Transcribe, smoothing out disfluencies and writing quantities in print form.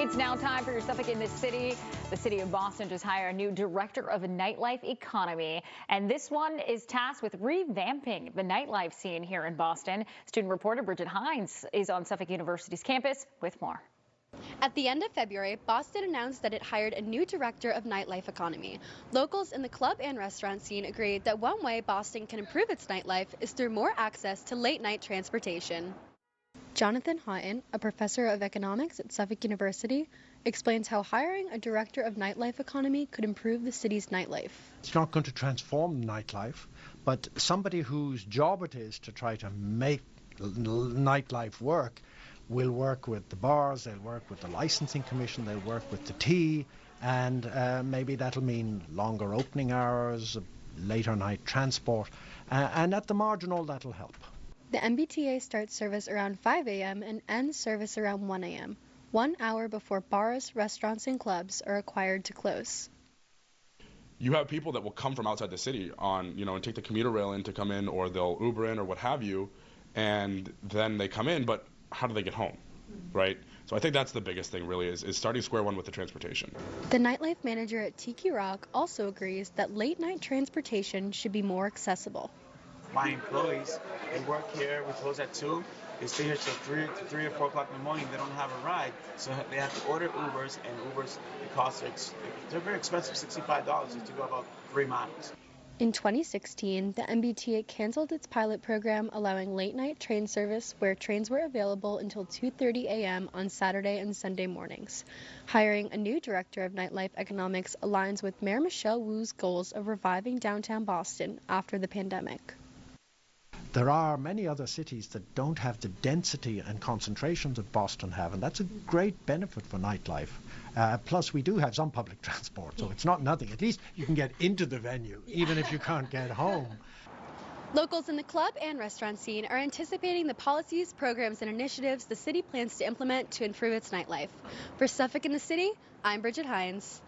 It's now time for your Suffolk in the City. The city of Boston just hired a new director of a nightlife economy, and this one is tasked with revamping the nightlife scene here in Boston. Student reporter Bridget Hines is on Suffolk University's campus with more. At the end of February, Boston announced that it hired a new director of nightlife economy. Locals in the club and restaurant scene agreed that one way Boston can improve its nightlife is through more access to late-night transportation. Jonathan Houghton, a professor of economics at Suffolk University, explains how hiring a director of nightlife economy could improve the city's nightlife. It's not going to transform nightlife, but somebody whose job it is to try to make nightlife work will work with the bars, they'll work with the licensing commission, they'll work with the T, and maybe that'll mean longer opening hours, later night transport, and at the margin all that'll help. The MBTA starts service around 5 a.m. and ends service around 1 a.m., 1 hour before bars, restaurants, and clubs are required to close. You have people that will come from outside the city and take the commuter rail in to come in, or they'll Uber in or what have you, and then they come in, but how do they get home, right? So I think that's the biggest thing really is starting square one with the transportation. The nightlife manager at Tiki Rock also agrees that late night transportation should be more accessible. My employees, they work here, we close at 2, they stay here till 3 or 4 o'clock in the morning, they don't have a ride, so they have to order Ubers, and Ubers, they're very expensive, $65 to go about 3 miles. In 2016, the MBTA canceled its pilot program allowing late-night train service where trains were available until 2:30 a.m. on Saturday and Sunday mornings. Hiring a new director of nightlife economics aligns with Mayor Michelle Wu's goals of reviving downtown Boston after the pandemic. There are many other cities that don't have the density and concentration that Boston have, and that's a great benefit for nightlife. Plus, we do have some public transport, so it's not nothing. At least you can get into the venue, even if you can't get home. Locals in the club and restaurant scene are anticipating the policies, programs, and initiatives the city plans to implement to improve its nightlife. For Suffolk in the City, I'm Bridget Hines.